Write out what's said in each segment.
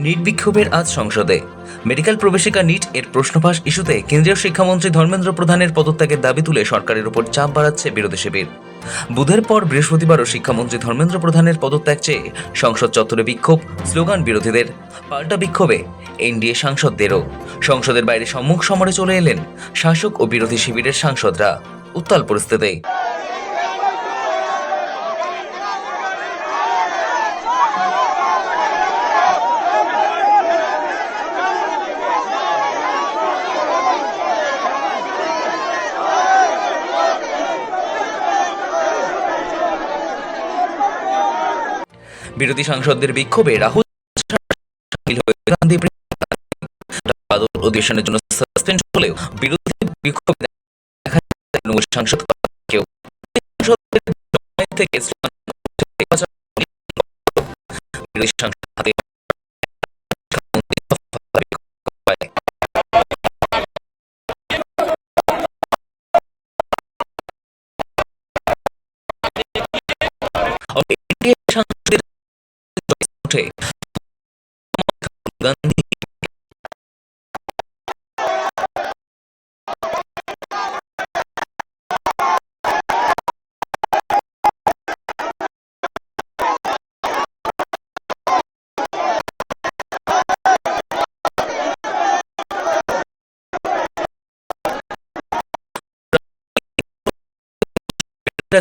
NEET বিক্ষোভের আজ সংসদে মেডিকেল প্রবেশিকা নিট এর প্রশ্নফাঁস ইস্যুতে কেন্দ্রীয় শিক্ষামন্ত্রী ধর্মেন্দ্র প্রধানের পদত্যাগের দাবি তুলে সরকারের উপর চাপ বাড়াচ্ছে বিরোধী শিবির। বুধের পর বৃহস্পতিবারও শিক্ষামন্ত্রী ধর্মেন্দ্র প্রধানের পদত্যাগ চেয়ে সংসদ চত্বরে বিক্ষোভ, স্লোগান বিরোধীদের। পাল্টা বিক্ষোভে এনডিএ সাংসদদেরও। সংসদের বাইরে সম্মুখ সমরে চলে এলেন শাসক ও বিরোধী শিবিরের সাংসদরা। উত্তাল পরিস্থিতি। বিরোধী সাংসদদের বিক্ষোভে রাহুল গান্ধী অধিবেশনের জন্য সাসপেন্ড হলেও বিরোধী বিক্ষোভে দেখা যায় সাংসদ কেউ থেকে গান্ধী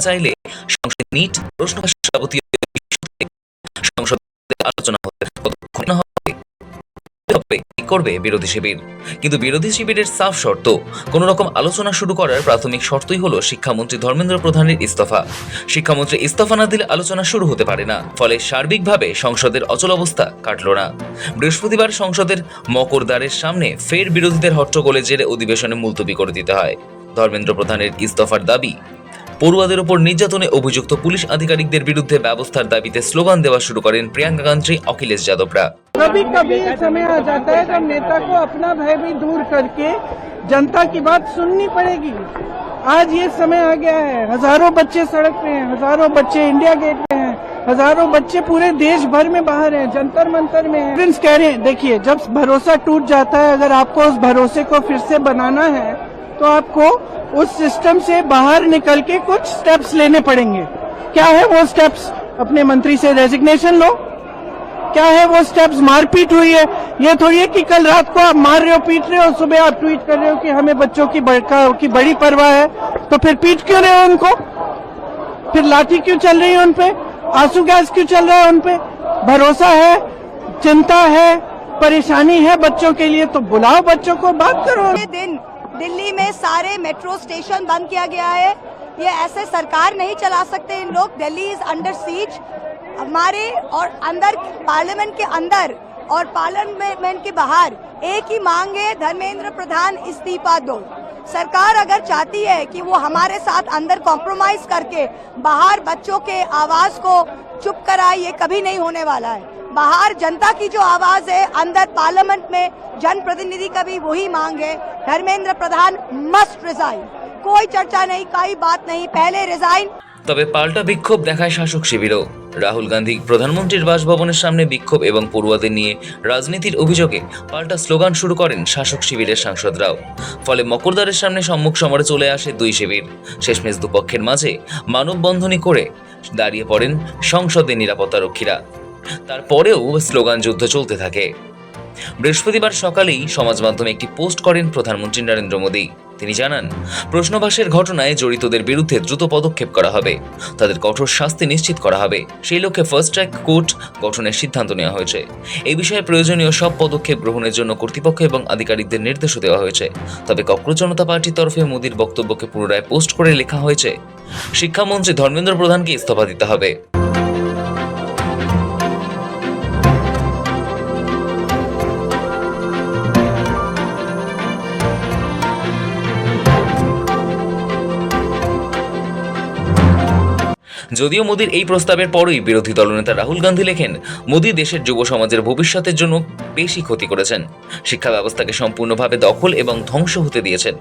চাইলে সংসদ নিট প্রশ্ন যাবতীয় সংসদে আলোচনা করবে বিরোধী শিবির। কিন্তু বিরোধী শিবিরের সাফ শর্ত, কোন রকম আলোচনা শুরু করার প্রাথমিক শর্তই হলো শিক্ষামন্ত্রী ধর্মেন্দ্র প্রধানের ইস্তফা। শিক্ষামন্ত্রী ইস্তফা না দিলে আলোচনা শুরু হতে পারে না। ফলে সার্বিকভাবে সংসদের অচল অবস্থা কাটল না। বৃহস্পতিবার সংসদের মকরদ্বারের সামনে ফের বিরোধীদের হট্টগোলে জেরে অধিবেশনে মুলতবি করে দিতে হয়। ধর্মেন্দ্র প্রধানের ইস্তফার দাবি, পড়ুয়াদের উপর নির্যাতনে অভিযুক্ত পুলিশ আধিকারিকদের বিরুদ্ধে ব্যবস্থার দাবিতে স্লোগান দেওয়া শুরু করেন প্রিয়াঙ্কা গান্ধী, অখিলেশ যাদবরা। कभी कभी समय आ जाता है जब नेता को अपना भय भी दूर करके जनता की बात सुननी पड़ेगी। आज ये समय आ गया है, हजारों बच्चे सड़क पे हैं, हजारों बच्चे इंडिया गेट पे हैं, हजारों बच्चे पूरे देश भर में बाहर हैं, जंतर मंतर में हैं। कह रहे हैं, देखिए जब भरोसा टूट जाता है, अगर आपको उस भरोसे को फिर से बनाना है तो आपको उस सिस्टम से बाहर निकल के कुछ स्टेप्स लेने पड़ेंगे। क्या है वो स्टेप्स? अपने मंत्री से रेजिग्नेशन लो। क्या है वो स्टेप्स? मारपीट हुई है, ये थोड़ी है कि कल रात को आप मार रहे हो, पीट रहे हो, सुबह आप ट्वीट कर रहे हो कि हमें बच्चों की बड़ी परवाह है, तो फिर पीट क्यों रहे हो उनको? फिर लाठी क्यों चल रही है उन पे? आंसू गैस क्यों चल रहा है उन पे? भरोसा है, चिंता है, परेशानी है बच्चों के लिए, तो बुलाओ बच्चों को, बात करो। दिन दिल्ली में सारे मेट्रो स्टेशन बंद किया गया है। ये ऐसे सरकार नहीं चला सकते इन लोग। Delhi is under seize. हमारे और अंदर पार्लियामेंट के अंदर और पार्लियामेंट के बाहर एक ही मांग है, धर्मेंद्र प्रधान इस्तीफा दो। सरकार अगर चाहती है कि वो हमारे साथ अंदर कॉम्प्रोमाइज करके बाहर बच्चों के आवाज को चुप कराए, ये कभी नहीं होने वाला है। बाहर जनता की जो आवाज है, अंदर पार्लियामेंट में जनप्रतिनिधि का भी वही मांग है, धर्मेंद्र प्रधान मस्ट रिजाइन। कोई चर्चा नहीं, कोई बात नहीं, पहले रिजाइन। তবে পাল্টা বিক্ষোভ দেখায় শাসক শিবিরও। রাহুল গান্ধী প্রধানমন্ত্রীর বাসভবনের সামনে বিক্ষোভ এবং পড়ুয়াদের নিয়ে রাজনীতির অভিযোগে পাল্টা স্লোগান শুরু করেন শাসক শিবিরের সাংসদরাও। ফলে মকরদ্বারের সামনে সম্মুখ সমরে চলে আসে দুই শিবির। শেষমেশ দুপক্ষের মাঝে মানববন্ধনী করে দাঁড়িয়ে পড়েন সংসদের নিরাপত্তারক্ষীরা। তারপরেও স্লোগান যুদ্ধ চলতে থাকে। বৃহস্পতিবার সকালেই সমাজ মাধ্যমে একটি পোস্ট করেন প্রধানমন্ত্রী নরেন্দ্র মোদী। তিনি জানান, প্রশ্নভাসের ঘটনায় জড়িতদের বিরুদ্ধে দ্রুত পদক্ষেপ করা হবে, তাদের কঠোর শাস্তি নিশ্চিত করা হবে। সেই লক্ষ্যে ফার্স্ট ট্র্যাক কোর্ট গঠনের সিদ্ধান্ত নেওয়া হয়েছে। এই বিষয়ে প্রয়োজনীয় সব পদক্ষেপ গ্রহণের জন্য কর্তৃপক্ষ এবং আধিকারিকদের নির্দেশও দেওয়া হয়েছে। তবে ককরোচ জনতা পার্টির তরফে মোদীর বক্তব্যকে পুনরায় পোস্ট করে লেখা হয়েছে, শিক্ষামন্ত্রী ধর্মেন্দ্র প্রধানকে ইস্তফা দিতে হবে। যদিও মোদীর এই প্রস্তাবের পরই বিরোধী দলনেতা রাহুল গান্ধী লেখেন, মোদী দেশের যুব সমাজের ভবিষ্যতের জন্য বেশি ক্ষতি করেছেন। শিক্ষা ব্যবস্থাকে সম্পূর্ণভাবে দখল এবং ধ্বংস হতে দিয়েছেন।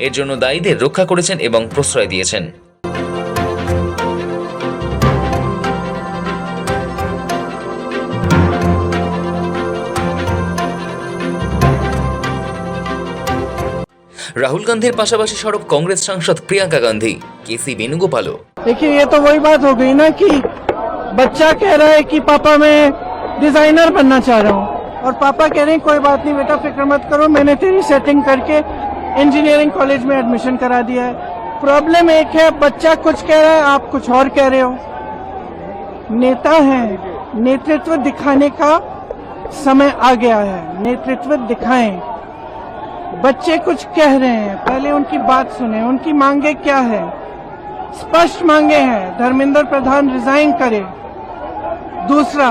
এর জন্য দায়ীদের রক্ষা করেছেন এবং প্রশ্রয় দিয়েছেন। রাহুল গান্ধীর পাশাপাশি সরব কংগ্রেস সাংসদ প্রিয়াঙ্কা গান্ধী, কেসি বেণুগোপালও। देखिए ये तो वही बात हो गई ना कि बच्चा कह रहा है कि पापा मैं डिजाइनर बनना चाह रहा हूँ और पापा कह रहे हैं कोई बात नहीं बेटा फिक्र मत करो, मैंने तेरी सेटिंग करके इंजीनियरिंग कॉलेज में एडमिशन करा दिया है। प्रॉब्लम एक है, बच्चा कुछ कह रहा है आप कुछ और कह रहे हो। नेता हैं, नेतृत्व दिखाने का समय आ गया है, नेतृत्व दिखाएं। बच्चे कुछ कह रहे हैं, पहले उनकी बात सुने, उनकी मांगे क्या है। स्पष्ट मांगे हैं धर्मेंद्र प्रधान रिजाइन करे। दूसरा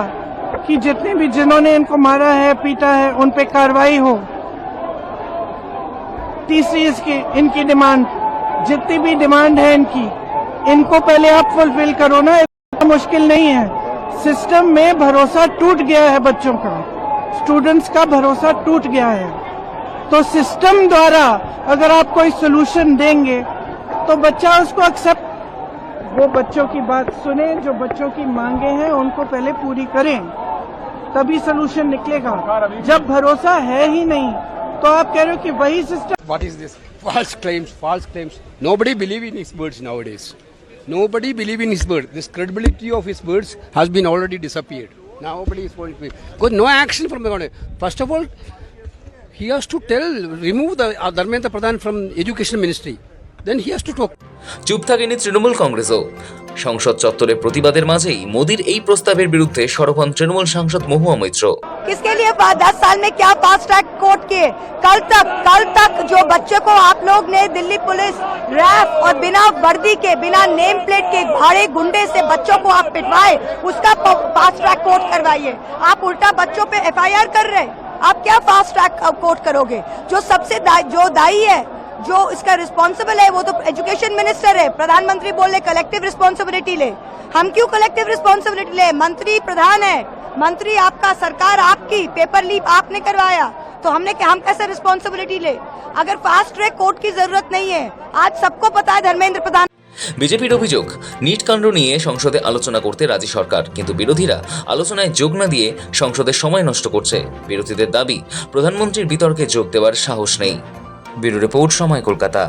कि जितने भी जिन्होंने इनको मारा है पीटा है उन पे कार्रवाई हो। तीसरी इसकी इनकी डिमांड, जितनी भी डिमांड है इनको पहले आप फुलफिल करो ना, इतना मुश्किल नहीं है। सिस्टम में भरोसा टूट गया है, बच्चों का, स्टूडेंट्स का भरोसा टूट गया है। तो सिस्टम द्वारा अगर आप कोई सोल्यूशन देंगे तो बच्चा उसको एक्सेप्ट, वो बच्चों की बात सुने, जो बच्चों की मांगे हैं उनको पहले पूरी करें, तभी सोल्यूशन निकलेगा। जब भरोसा है ही नहीं तो आप कह रहे हो कि वही system. What is this? False claims, false claims. Nobody believe in his words nowadays. Nobody believe in his words. This credibility of his words has been already disappeared. Nobody is going to be, because no action from the government. First of all, he has to remove the Dharmendra Pradhan from Education Ministry. Then he has to talk. চুপ থাকেনি তৃণমূল কংগ্রেসও। সংসদ চত্বরে প্রতিবাদের মাঝেই মোদির এই প্রস্তাবের বিরুদ্ধে সরব হন তৃণমূল সাংসদ মহুয়া মৈত্র। किसके लिए 10 साल में क्या फास्ट ट्रैक कोर्ट किए? कल तक जो बच्चे को आप लोग ने दिल्ली पुलिस रैफ और बिना वर्दी के, बिना नेम प्लेट के भाड़े गुंडे से बच्चों को आप पिटवाए, उसका फास्ट ट्रैक कोर्ट करवाइए। आप उल्टा बच्चों पे FIR कर रहे, आप क्या फास्ट ट्रैक कोर्ट करोगे? जो सबसे जो दायी है, जो इसका रिस्पॉन्सिबल है, वो तो एजुकेशन मिनिस्टर है। प्रधानमंत्री बोले कलेक्टिव रिस्पॉन्सिबिलिटी ले, हम क्यों कलेक्टिव रिस्पॉन्सिबिलिटी ले? मंत्री प्रधान है, मंत्री आपका, सरकार आपकी, पेपर लीक आपने करवाया, तो हम कैसे रिस्पॉन्सिबिलिटी ले? अगर फास्ट ट्रैक कोर्ट की जरूरत नहीं है, आज सबको पता है धर्मेंद्र प्रधान। বিজেপির অভিযোগ, নিট কাণ্ড নিয়ে সংসদে আলোচনা করতে রাজি সরকার, কিন্তু বিরোধীরা আলোচনায় যোগ না দিয়ে সংসদের সময় নষ্ট করছে। বিরোধীদের দাবি প্রধানমন্ত্রীর বিতর্কে যোগ দেওয়ার সাহস নেই। ব্যুরো রিপোর্ট, সময়, কলকাতা।